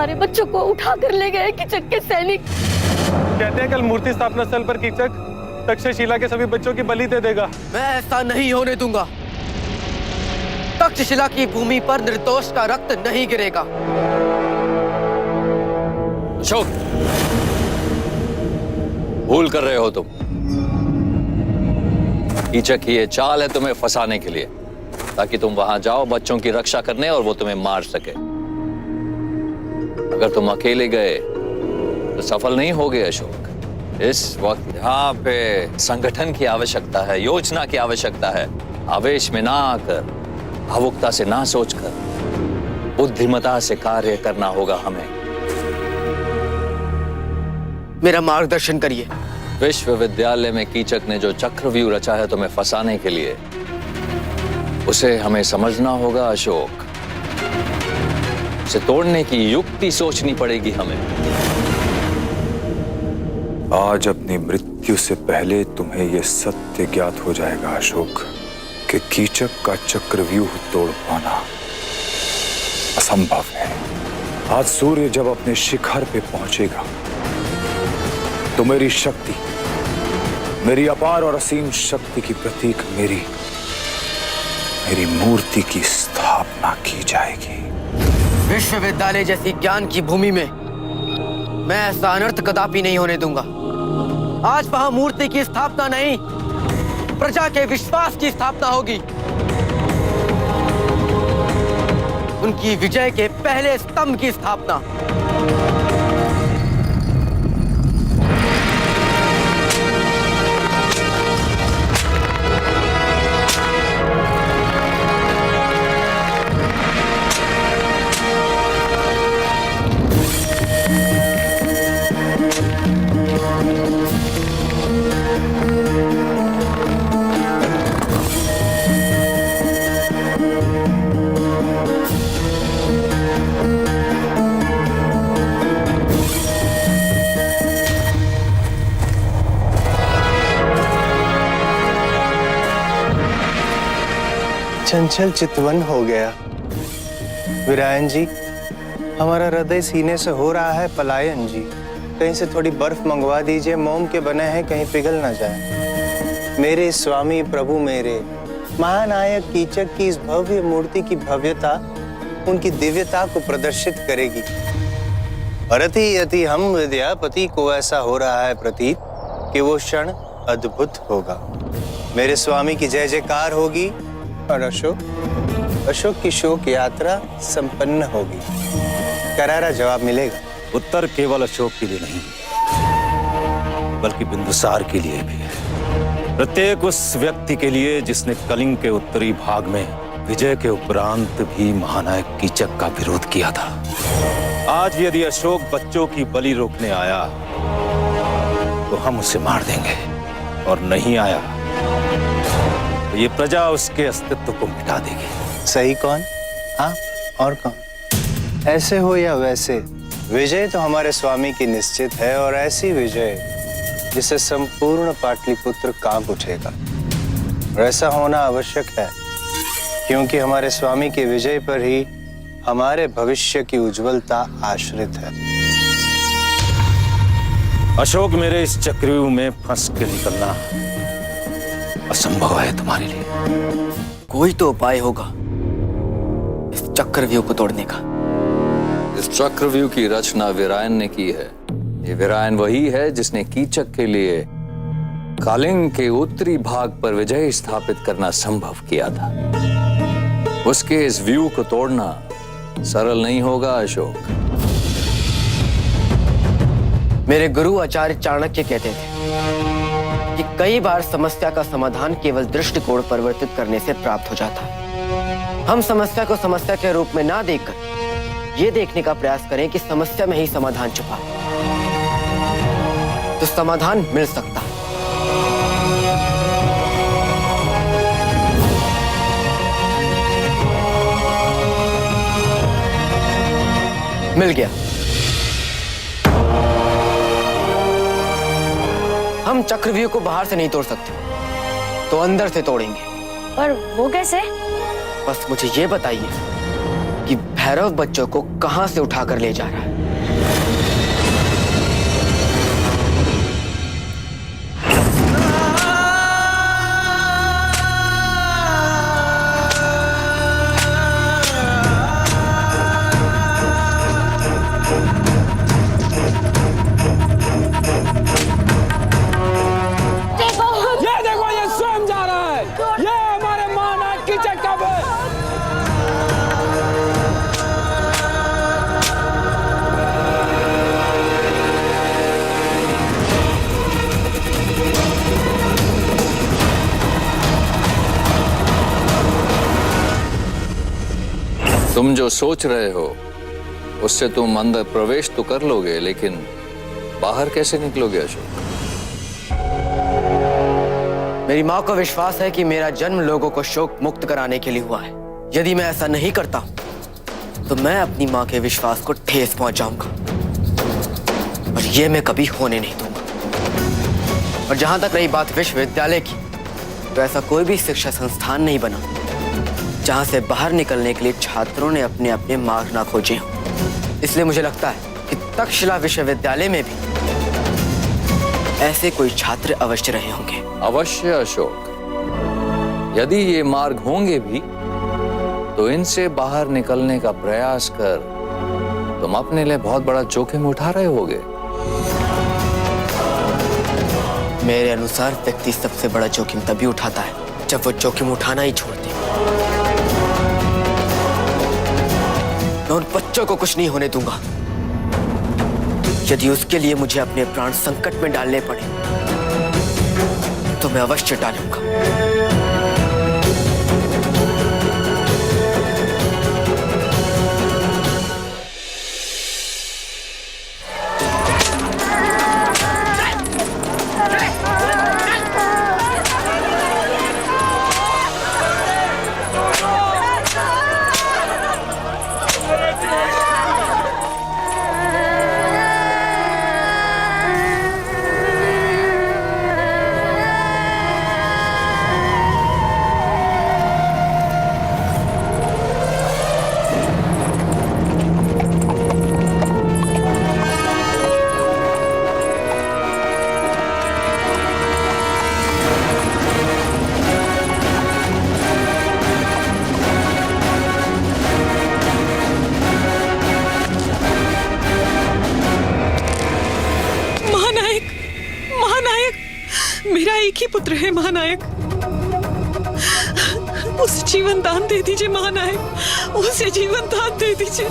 हमारे बच्चों को उठा कर ले गए कीचक के सैनिक। कहते हैं कल मूर्ति स्थापना स्थल पर कीचक तक्षशिला के सभी बच्चों की बलि दे देगा। मैं ऐसा नहीं होने दूंगा। तक्षशिला की भूमि पर निर्दोष का रक्त नहीं गिरेगा। अशोक, भूल कर रहे हो तुम। कीचक की ये चाल है तुम्हें फंसाने के लिए, ताकि तुम वहां जाओ बच्चों की रक्षा करने और वो तुम्हें मार सके। अगर तुम अकेले गए तो सफल नहीं होगे अशोक। इस वक्त यहाँ पे संगठन की आवश्यकता है, योजना की आवश्यकता है। आवेश में ना आकर, भावुकता से ना सोचकर, बुद्धिमता से कार्य करना होगा हमें। मेरा मार्गदर्शन करिए। विश्वविद्यालय में कीचक ने जो चक्रव्यूह रचा है तुम्हें फंसाने के लिए, उसे हमें समझना होगा अशोक। उसे तोड़ने की युक्ति सोचनी पड़ेगी हमें। आज अपनी मृत्यु से पहले तुम्हें यह सत्य ज्ञात हो जाएगा अशोक कि कीचक का चक्रव्यूह तोड़ पाना असंभव है। आज सूर्य जब अपने शिखर पे पहुंचेगा तो मेरी शक्ति, मेरी अपार और असीम शक्ति की प्रतीक मेरी मूर्ति की स्थापना की जाएगी। विश्वविद्यालय जैसी ज्ञान की भूमि में मैं ऐसा अनर्थ कदापि नहीं होने दूंगा। आज वहां मूर्ति की स्थापना नहीं, प्रजा के विश्वास की स्थापना होगी। उनकी विजय के पहले स्तंभ की स्थापना। चंचल चितवन हो गया। वीरायन जी, हमारा हृदय सीने से हो रहा है पलायन जी। कहीं से थोड़ी बर्फ मंगवा दीजिए, मोम के बने हैं, कहीं पिघल ना जाए। मेरे स्वामी प्रभु मेरे, महानायक कीचक की इस भव्य मूर्ति की भव्यता उनकी दिव्यता को प्रदर्शित करेगी। अरति अति हम विद्यापति को ऐसा हो रहा है प्रतीत कि वो क्षण अद्भुत होगा। मेरे स्वामी की जय जयकार होगी और अशोक की शोक यात्रा संपन्न होगी। करारा जवाब मिलेगा। उत्तर केवल अशोक के लिए नहीं, बल्कि बिंदुसार के लिए भी है। प्रत्येक उस व्यक्ति के लिए जिसने कलिंग के उत्तरी भाग में विजय के उपरांत भी महानायक कीचक का विरोध किया था। आज यदि अशोक बच्चों की बलि रोकने आया तो हम उसे मार देंगे, और नहीं आया तो ये प्रजा उसके अस्तित्व को मिटा देगी। सही कौन? हाँ, और कौन? ऐसे हो या वैसे, विजय तो हमारे स्वामी की निश्चित है, और ऐसी विजय जिसे संपूर्ण पाटलिपुत्र कांप उठेगा। और ऐसा होना आवश्यक है, क्योंकि हमारे स्वामी की विजय पर ही हमारे भविष्य की उज्जवलता आश्रित है। अशोक, मेरे इस चक्रव्यूह में फंस के निकलना असंभव है तुम्हारे लिए। कोई तो उपाय होगा इस चक्रव्यूह को तोड़ने का। इस चक्रव्यूह की रचना वीरायन ने की है। ये वीरायन वही है जिसने कीचक के लिए कलिंग के उत्तरी भाग पर विजय स्थापित करना संभव किया था। उसके इस व्यू को तोड़ना सरल नहीं होगा अशोक। मेरे गुरु आचार्य चाणक्य कहते थे कि कई बार समस्या का समाधान केवल दृष्टिकोण परिवर्तित करने से प्राप्त हो जाता है। हम समस्या को समस्या के रूप में ना देखकर ये देखने का प्रयास करें कि समस्या में ही समाधान छुपा है, तो समाधान मिल सकता है। मिल गया। हम चक्रव्यूह को बाहर से नहीं तोड़ सकते, तो अंदर से तोड़ेंगे। पर वो कैसे? बस मुझे ये बताइए कि भैरव बच्चों को कहां से उठाकर ले जा रहा है। तुम जो सोच रहे हो उससे तुम अंदर प्रवेश तो कर लोगे, लेकिन बाहर कैसे निकलोगे अशोक? मेरी माँ को विश्वास है कि मेरा जन्म लोगों को शोक मुक्त कराने के लिए हुआ है। यदि मैं ऐसा नहीं करता तो मैं अपनी माँ के विश्वास को ठेस पहुंचाऊंगा और ये मैं कभी होने नहीं दूंगा। और जहां तक रही बात विश्वविद्यालय की, तो ऐसा कोई भी शिक्षा संस्थान नहीं बना जहां से बाहर निकलने के लिए छात्रों ने अपने अपने मार्ग ना खोजे हों। इसलिए मुझे लगता है कि तक्षशिला विश्वविद्यालय में भी ऐसे कोई छात्र अवश्य रहे होंगे। अवश्य अशोक, यदि ये मार्ग होंगे भी तो इनसे बाहर निकलने का प्रयास कर तुम अपने लिए बहुत बड़ा जोखिम उठा रहे होगे। मेरे अनुसार व्यक्ति सबसे बड़ा जोखिम तभी उठाता है जब वो जोखिम उठाना ही छोड़ दे। मैं उन बच्चों को कुछ नहीं होने दूंगा। यदि उसके लिए मुझे अपने प्राण संकट में डालने पड़े तो मैं अवश्य डालूंगा। मेरा एक ही पुत्र है महानायक, उसे जीवन दान दे दीजिए महानायक, उसे जीवन दान दे दीजिए।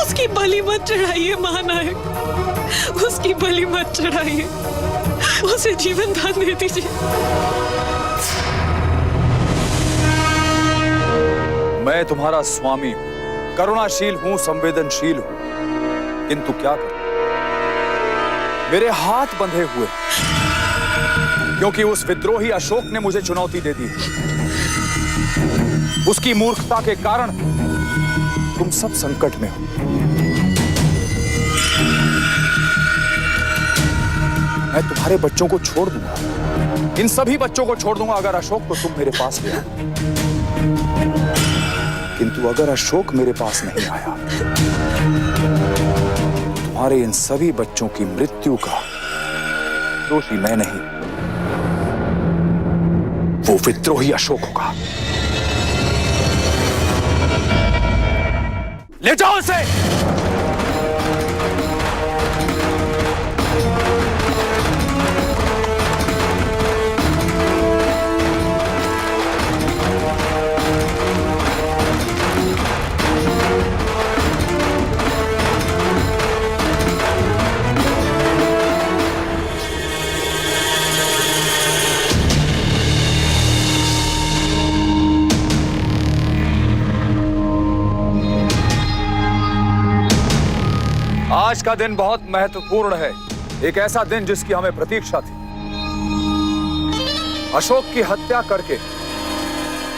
उसकी बलि मत चढ़ाइए महानायक, उसकी बलि मत चढ़ाइए, उसे जीवन दान दे दीजिए। मैं तुम्हारा स्वामी हूं, करुणाशील हूं, संवेदनशील हूं, किंतु क्या करूं? मेरे हाथ बंधे हुए क्योंकि उस विद्रोही अशोक ने मुझे चुनौती दे दी। उसकी मूर्खता के कारण तुम सब संकट में हो। मैं तुम्हारे बच्चों को छोड़ दूंगा, इन सभी बच्चों को छोड़ दूंगा अगर अशोक को तुम मेरे पास ले आओ। किंतु अगर अशोक मेरे पास नहीं आया, तुम्हारे इन सभी बच्चों की मृत्यु का दोषी मैं नहीं, वो विद्रोही अशोक होगा। ले जाओ इसे। आज का दिन बहुत महत्वपूर्ण है, एक ऐसा दिन जिसकी हमें प्रतीक्षा थी। अशोक की हत्या करके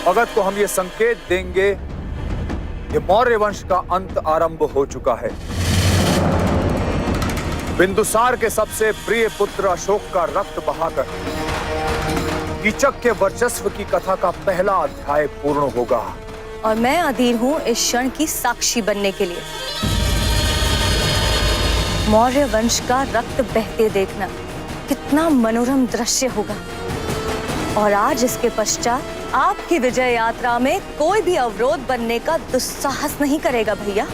भगत को हम ये संकेत देंगे कि मौर्य वंश का अंत आरंभ हो चुका है। बिंदुसार के सबसे प्रिय पुत्र अशोक का रक्त बहाकर कीचक के वर्चस्व की कथा का पहला अध्याय पूर्ण होगा। और मैं अधीर हूँ इस क्षण की साक्षी बनने के लिए। मौर्य वंश का रक्त बहते देखना कितना मनोरम दृश्य होगा। और आज इसके पश्चात आपकी विजय यात्रा में कोई भी अवरोध बनने का दुस्साहस नहीं करेगा भैया।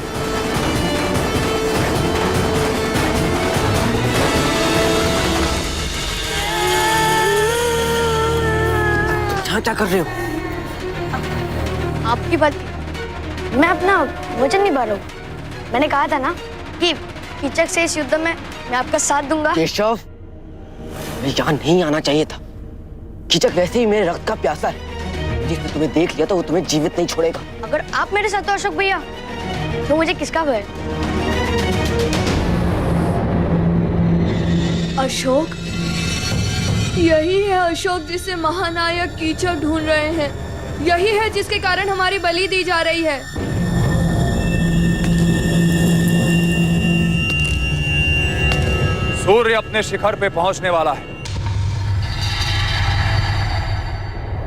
यहाँ क्या कर रहे हो? आपकी बात, मैं अपना वचन निभा रहा हूँ। मैंने कहा था ना कि कीचक से इस युद्ध में मैं आपका साथ दूंगा। केशव, मैं यहाँ नहीं आना चाहिए था। कीचक वैसे ही मेरे रक्त का प्यासा है। यदि उसने तुम्हें देख लिया तो वो तुम्हें जीवित नहीं छोड़ेगा। अगर आप मेरे साथ हो अशोक भैया तो मुझे किसका भय? अशोक, यही है अशोक जिसे महानायक कीचक ढूंढ रहे हैं। यही है जिसके कारण हमारी बलि दी जा रही है। सूर्य अपने शिखर पे पहुंचने वाला है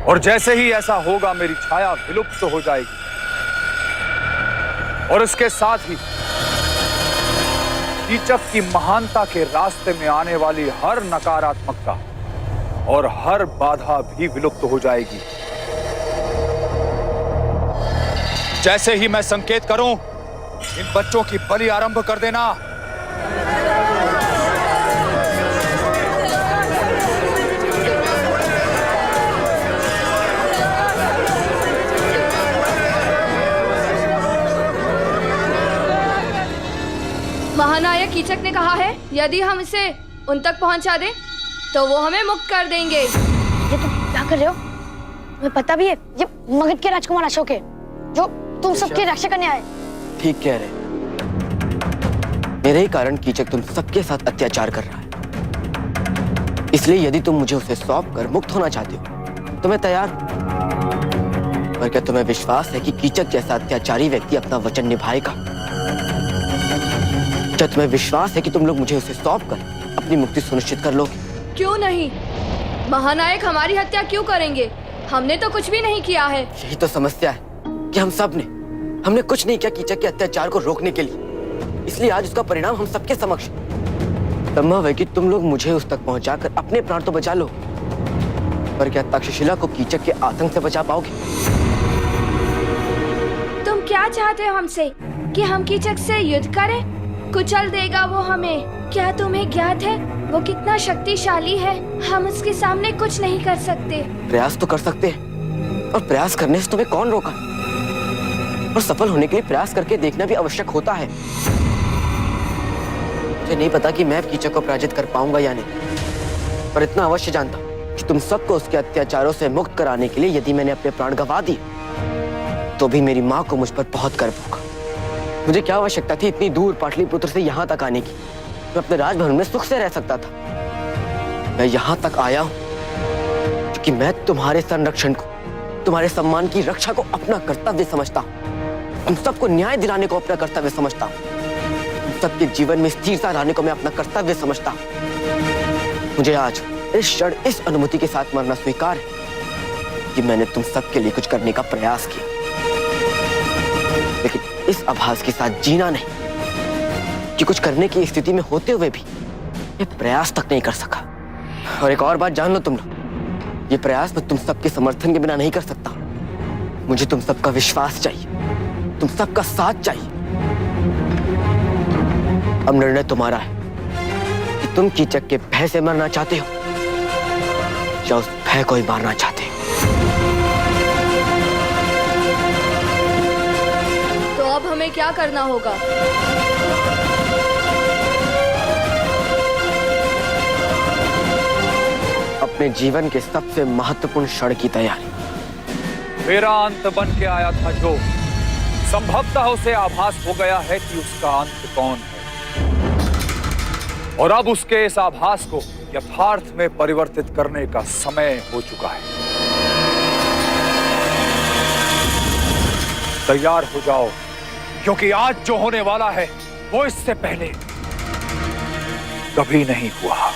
और जैसे ही ऐसा होगा मेरी छाया विलुप्त हो जाएगी और इसके साथ ही कीचक की महानता के रास्ते में आने वाली हर नकारात्मकता और हर बाधा भी विलुप्त हो जाएगी। जैसे ही मैं संकेत करूं, इन बच्चों की बलि आरंभ कर देना। महानायक कीचक ने कहा है यदि हम इसे उन तक पहुंचा दें तो वो हमें मुक्त कर देंगे। ये तुम क्या कर रहे हो? तुम्हें पता भी है ये मगध के राजकुमार अशोक है जो तुम सबकी रक्षा करने आए। ठीक कह रहे। मेरे ही कारण कीचक तुम सबके साथ अत्याचार कर रहा है, इसलिए यदि तुम मुझे उसे सौंप कर मुक्त होना चाहते हो तो मैं तैयार हूं। पर क्या तुम्हें विश्वास है कि कीचक जैसा अत्याचारी व्यक्ति अपना वचन निभाएगा? क्या तुम्हें विश्वास है कि तुम लोग मुझे उसे सौंप कर अपनी मुक्ति सुनिश्चित कर लोगे? क्यों नहीं? महानायक हमारी हत्या क्यों करेंगे? हमने तो कुछ भी नहीं किया है। यही तो समस्या है कि हमने कुछ नहीं किया कीचक के अत्याचार को रोकने के लिए, इसलिए आज उसका परिणाम हम सबके समक्ष। संभव है कि तुम लोग मुझे उस तक पहुंचाकर अपने प्राण तो बचा लो, पर क्या तक्षशिला को कीचक के आतंक से बचा पाओगे? तुम क्या चाहते हो हमसे? कि हम कीचक से युद्ध करें? कुचल देगा वो हमें। क्या तुम्हें ज्ञात है वो कितना शक्तिशाली है? हम उसके सामने कुछ नहीं कर सकते। प्रयास तो कर सकते हैं, और प्रयास करने से तुम्हें कौन रोका? और सफल होने के लिए प्रयास करके देखना भी आवश्यक होता है। मुझे नहीं पता कि मैं कीचक को पराजित कर पाऊंगा या नहीं, पर इतना अवश्य जानता हूं कि तुम सबको उसके अत्याचारों से मुक्त कराने के लिए यदि मैंने अपने प्राण गंवा दिए तो भी मेरी माँ को मुझ पर बहुत गर्व होगा। मुझे क्या आवश्यकता थी इतनी दूर पाटलिपुत्र से यहाँ तक आने की? मैं अपने राजभवन में सुख से रह सकता था। मैं यहाँ तक आया हूँ क्योंकि मैं तुम्हारे संरक्षण को, तुम्हारे सम्मान की रक्षा को अपना कर्तव्य समझता हूँ। तुम सबको न्याय दिलाने को अपना कर्तव्य समझता हूँ। तुम सबके जीवन में स्थिरता लाने को मैं अपना कर्तव्य समझता हूँ। मुझे आज इस क्षण इस अनुमति के साथ मरना स्वीकार है कि मैंने तुम सबके लिए कुछ करने का प्रयास किया, लेकिन इस आभास के साथ जीना नहीं कि कुछ करने की स्थिति में होते हुए भी मैं प्रयास तक नहीं कर सका। और एक और बात जान लो तुम लोग, ये प्रयास मैं तुम सबके समर्थन के बिना नहीं कर सकता। मुझे तुम सबका विश्वास चाहिए, तुम सबका साथ चाहिए। अब निर्णय तुम्हारा है कि तुम कीचक के भय से मरना चाहते हो या उस भय को ही मारना चाहते हो। तो अब हमें क्या करना होगा? अपने जीवन के सबसे महत्वपूर्ण क्षण की तैयारी। मेरा अंत बन के आया था जो संभवतः उसे आभास हो गया है कि उसका अंत कौन है, और अब उसके इस आभास को यथार्थ में परिवर्तित करने का समय हो चुका है। तैयार हो जाओ, क्योंकि आज जो होने वाला है वो इससे पहले कभी नहीं हुआ।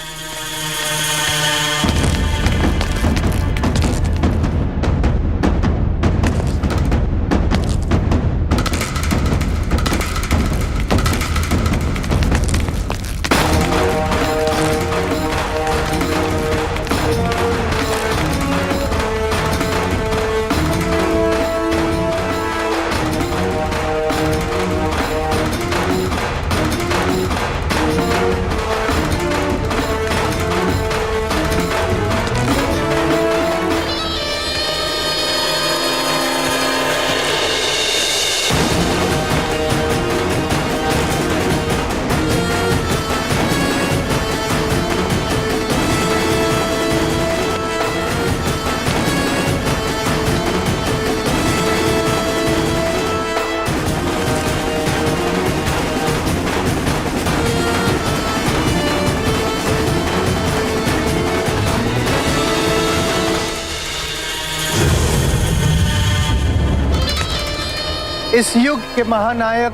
इस युग के महानायक,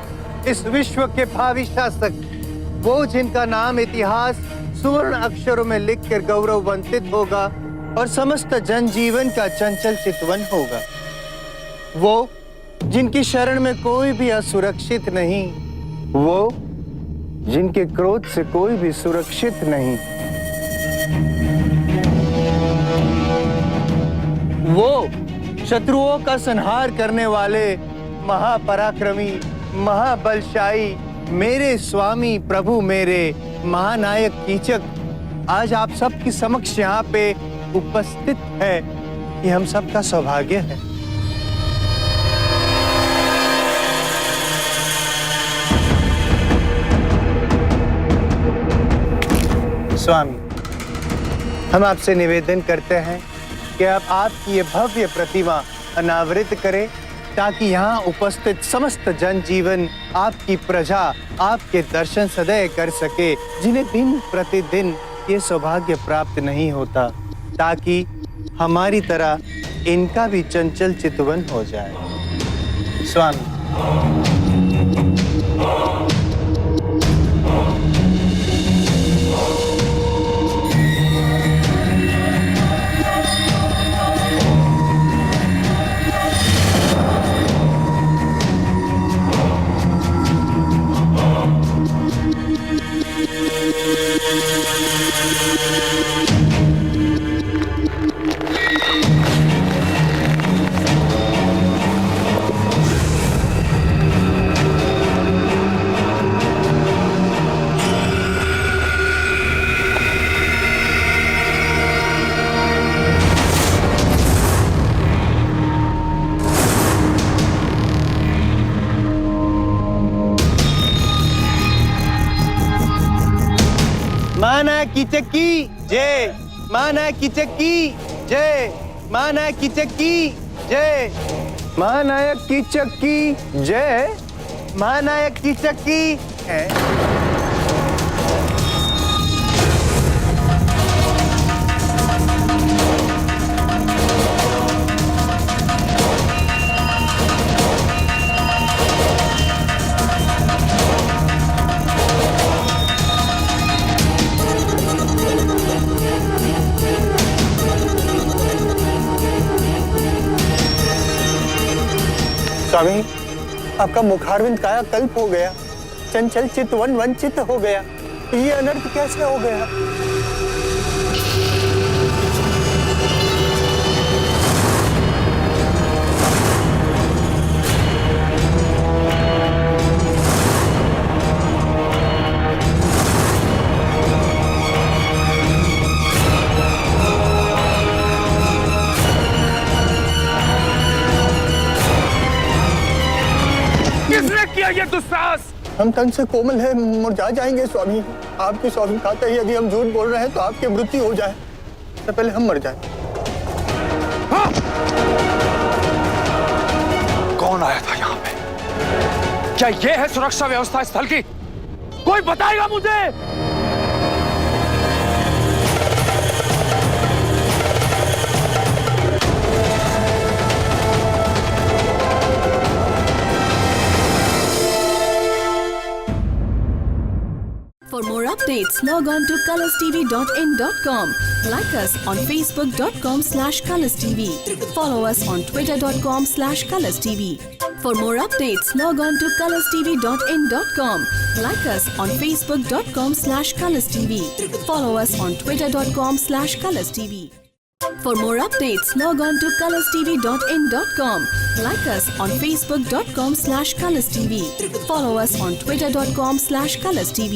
इस विश्व के भावी शासक, वो जिनका नाम इतिहास सुवर्ण अक्षरों में लिखकर गौरववंतित होगा और समस्त जनजीवन का चंचल चितवन होगा। वो जिनकी शरण में कोई भी असुरक्षित नहीं, वो जिनके क्रोध से कोई भी सुरक्षित नहीं, वो शत्रुओं का संहार करने वाले महापराक्रमी, महाबलशाली मेरे स्वामी प्रभु, मेरे महानायक कीचक आज आप सबके समक्ष यहाँ पे उपस्थित है। ये हम सबका सौभाग्य है। स्वामी, हम आपसे निवेदन करते हैं कि आप आपकी ये भव्य प्रतिमा अनावृत करें ताकि यहाँ उपस्थित समस्त जनजीवन, आपकी प्रजा आपके दर्शन सदैव कर सके, जिन्हें दिन प्रतिदिन ये सौभाग्य प्राप्त नहीं होता, ताकि हमारी तरह इनका भी चंचल चितवन हो जाए। स्वामी, माना कीचक की जय, माना कीचक की जय, माना कीचक की जय, महानायक कीचक की जय, महानायक कीचक की है। स्वामी, आपका मुखारविंद काया कल्प हो गया, चंचल चितवन वंचित हो गया, ये अनर्थ कैसे हो गया? किसने किया ये दुस्साहस? हम तन से कोमल है, मुरझा जाएंगे स्वामी। आपकी स्वामी कहते हैं यदि हम झूठ बोल रहे हैं तो आपकी मृत्यु हो जाए, तो पहले हम मर जाए। हाँ? कौन आया था यहाँ पे? क्या ये है सुरक्षा व्यवस्था स्थल की? कोई बताएगा मुझे? For more updates, log on to colorstv.in.com. Like us on facebook.com/colorstv. Follow us on twitter.com/colorstv. For more updates, log on to colorstv.in.com. Like us on facebook.com/colorstv. Follow us on twitter.com/colorstv. For more updates, log on to colorstv.in.com. Like us on facebook.com/colorstv. Follow us on twitter.com/colorstv.